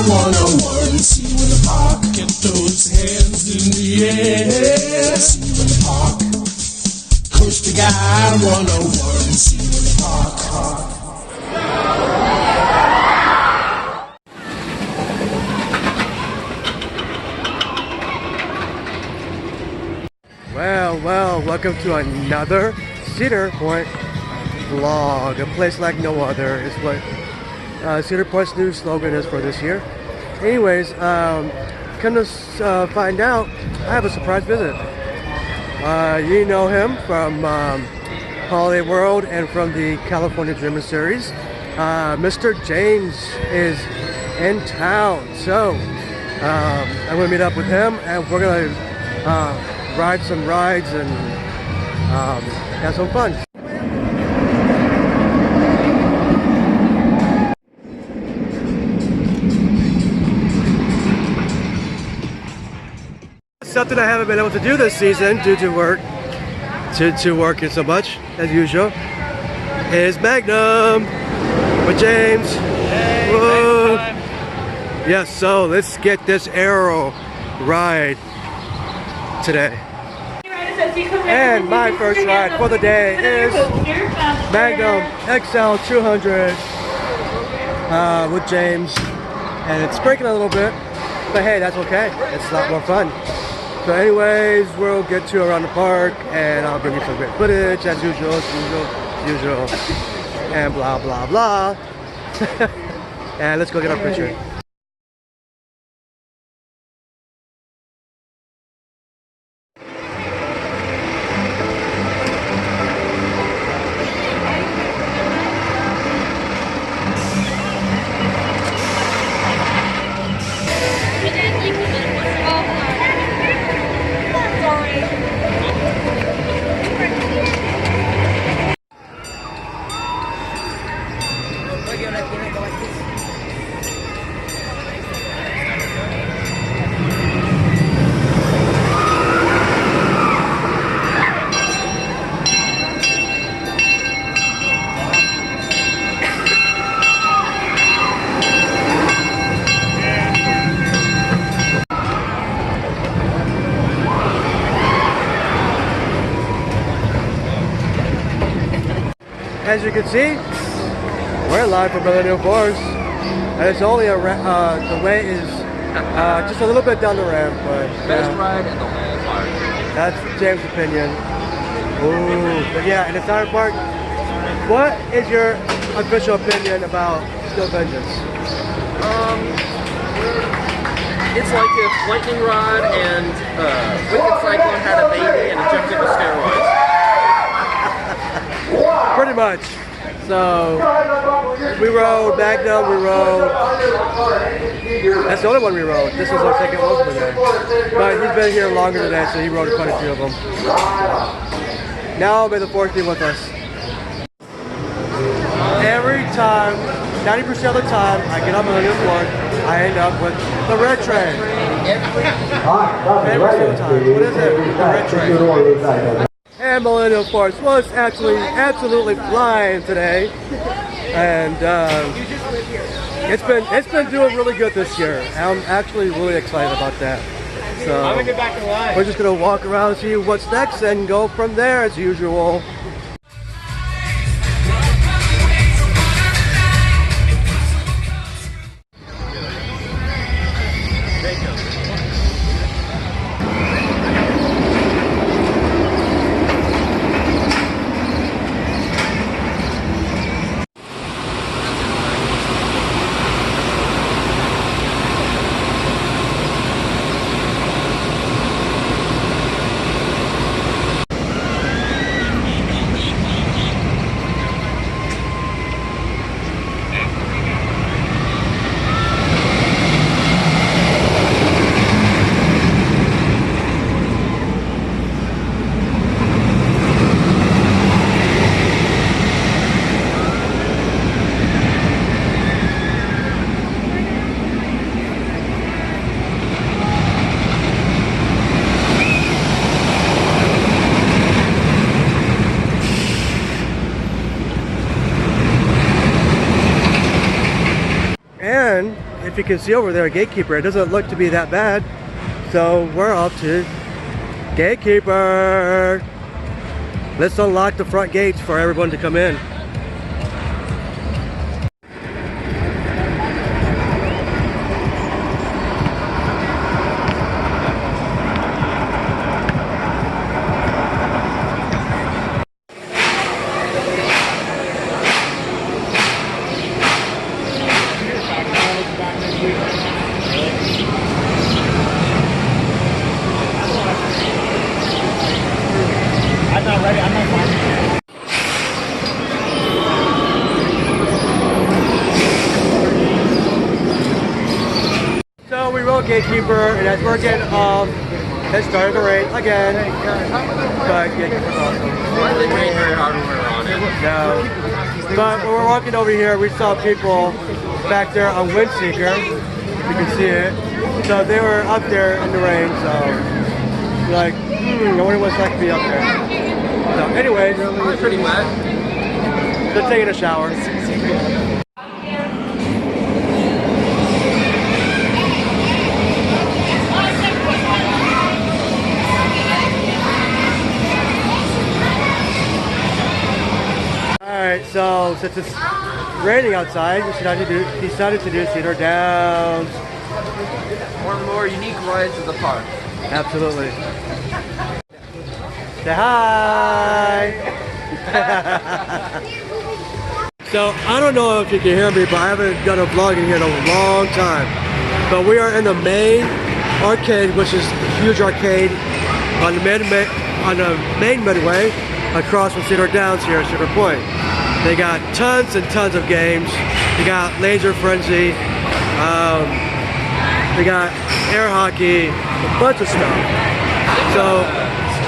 101. See you in the park. Get those hands in the air. See you in the park. Coast the guy 101. See you in the park. Well, welcome to another Cedar Point vlog. A place like no other is what Cedar Point's new slogan is for this year. Anyways, come to find out, I have a surprise visit. You know him from Holiday World and from the California Dreamer series. Mr. James is in town, so I'm going to meet up with him and we're going to ride some rides and have some fun. Something I haven't been able to do this season due to work, to working so much as usual, is Magnum with James. Hey, whoa. Magnum time. Yes, so let's get this arrow ride today. And my first ride for the day is Magnum XL 200 with James, and it's breaking a little bit, but hey, that's okay. It's a lot more fun. So anyways, we'll get to around the park and I'll bring you some great footage as usual, and blah blah blah. And let's go get our picture. As you can see, we're live from Millennium Forest, and it's only the way is just a little bit down the ramp, but Best ride in the whole park. that's James' opinion. Ooh, but yeah, in the Cedar Park, what is your official opinion about Steel Vengeance? It's like if Lightning Rod and Wicked Cyclone had a baby and it jumped into steroids. Pretty much. So we rode Magnum, we rode. That's the only one we rode. This was our second one today. But he's been here longer than that, so he rode quite a few of them. Now may the force be with us. Every time, 90% of the time, I get on Millennium Force, I end up with the red train. Every single time. What is it? The red train. And Millennium Force was actually absolutely flying today, and it's been doing really good this year. I'm actually really excited about that. So I'm gonna get back in line. we're just gonna walk around, see what's next, and go from there as usual. if you can see over there, Gatekeeper, it doesn't look to be that bad. So we're off to Gatekeeper. Let's unlock the front gates for everyone to come in. I'm not ready. I'm not fine. So we wrote Gatekeeper, and as we're getting off, it started to rain again. But Gatekeeper's awesome. It didn't rain very hard when we were on it. No. But when we're walking over here, we saw people back there on Windseeker. You can see it. So they were up there in the rain, so we're like, I wonder what it's like to be up there. So anyways, It was pretty wet. just taking a shower. Alright, so since it's raining outside, we decided to do Cedar Downs. One of the more unique rides of the park. Absolutely. Say hi! So, I don't know if you can hear me, but I haven't done a vlog in here in a long time. But we are in the main arcade, which is a huge arcade on the main midway across from Cedar Downs here at Sugar Point. They got tons and tons of games. They got Laser Frenzy. They got air hockey, a bunch of stuff. So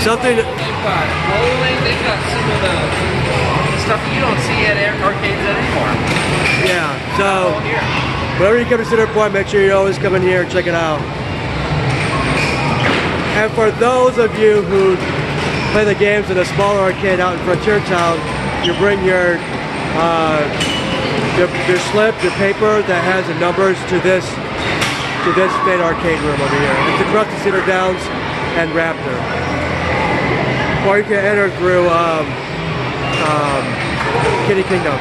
something. They've got bowling. They've got some of the stuff you don't see at arcades anymore. Yeah. So All here. whenever you come to Cedar Point, make sure you always come in here and check it out. And for those of you who play the games in a smaller arcade out in Frontier Town, you bring your slip, your paper that has the numbers to this main arcade room over here. It's across the Cedar Downs and Raptor. Or you can enter through Kitty Kingdom.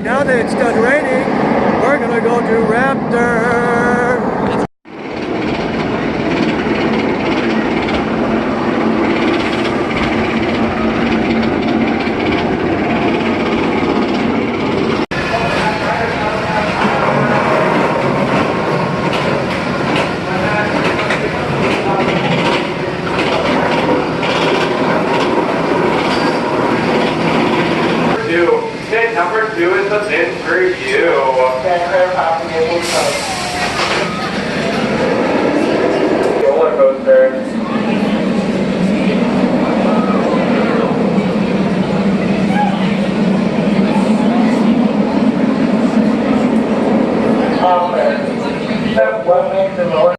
Now that it's done raining, we're gonna go to Raptor. Number 2 is the bin for you. Roller coaster. What makes the roller?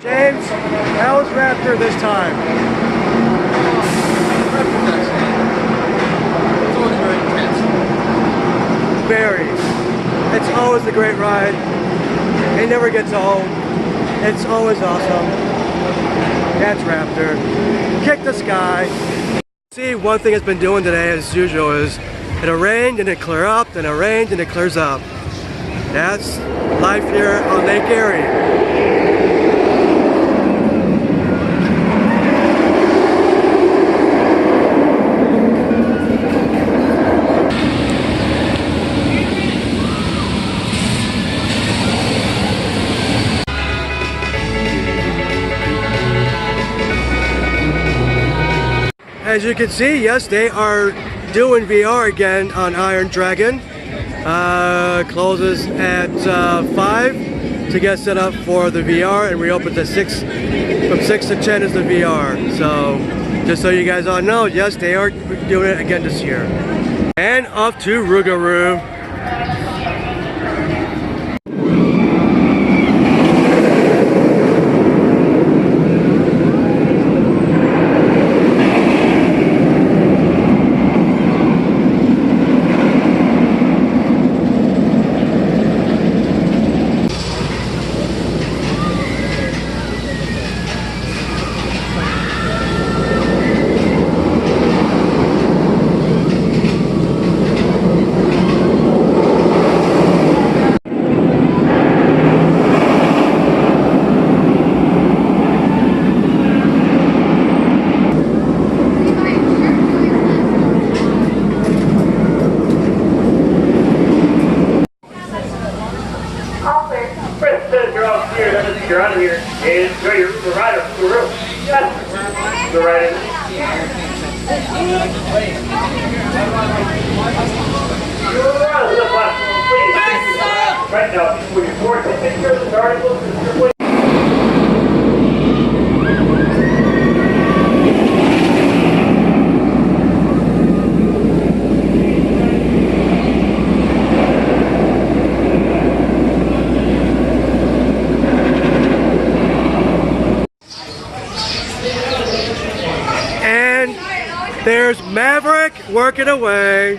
James, how's Raptor this time? It's always very intense. Very. It's always a great ride. It never gets old. It's always awesome. That's Raptor. Kick the sky. See, one thing it's been doing today, as usual, is it'll rain and it clear up, then it rains and it clears up. That's life here on Lake Erie. As you can see, yes, they are doing VR again on Iron Dragon. Closes at 5 to get set up for the VR, and reopens at 6. From 6 to 10 is the VR. So, just so you guys all know, yes, they are doing it again this year. And off to Rougarou. started. Right now, when you're forced to take care of the articles, And there's Maverick working away.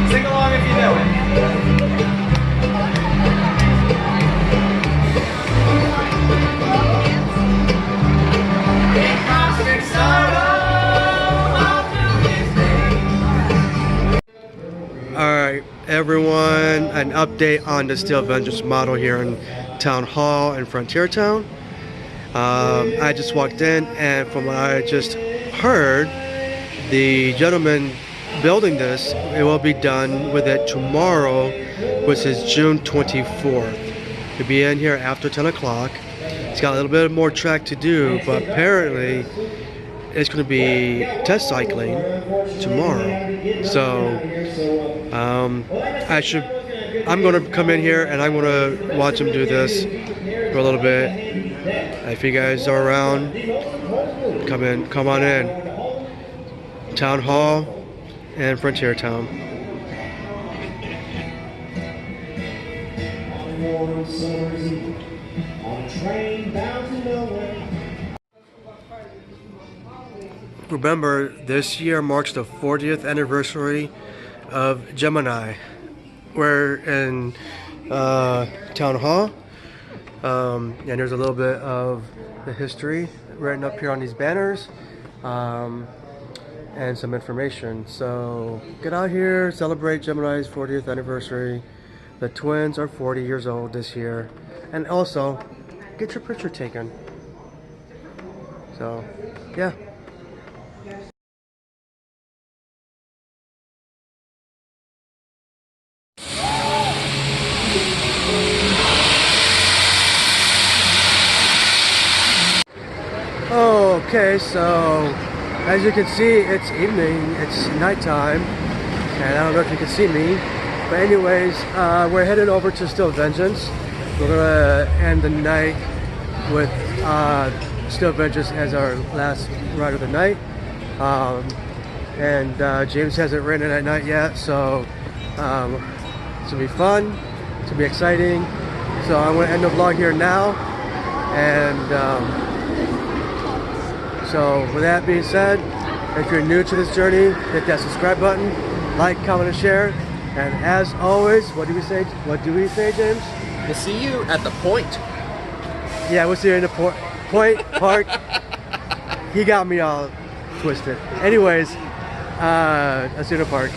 Sing along if you know it. Alright, everyone, an update on the Steel Vengeance model here in Town Hall in Frontier Town. I just walked in, and from what I just heard, the gentleman building this, it will be done with it tomorrow, which is June 24th. He'll be in here after 10 o'clock. He's got a little bit more track to do, but apparently it's going to be test cycling tomorrow. So I'm going to come in here and I'm going to watch him do this for a little bit. If you guys are around, come on in. Town Hall and Frontier Town. Remember, this year marks the 40th anniversary of Gemini. We're in Town Hall, and there's a little bit of the history written up here on these banners, and some information. So get out here, celebrate Gemini's 40th anniversary. The twins are 40 years old this year, and also get your picture taken. So yeah. Okay, so as you can see, it's evening, it's nighttime, and I don't know if you can see me, but anyways, we're headed over to Steel Vengeance. We're gonna end the night with Steel Vengeance as our last ride of the night, and James hasn't ridden it at night yet, so it's gonna be fun, it's gonna be exciting. So I'm gonna end the vlog here now, and so with that being said, if you're new to this journey, hit that subscribe button, like, comment, and share. And as always, what do we say? What do we say, James? We'll see you at the point. Yeah, we'll see you in the point park. He got me all twisted. Anyways, let's see the park.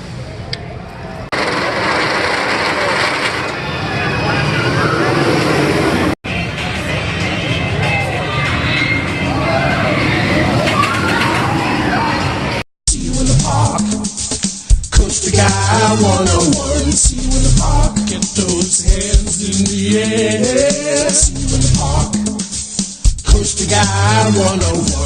Guy 101, see you in the park, get those hands in the air. See you in the park, Coast Guy 101.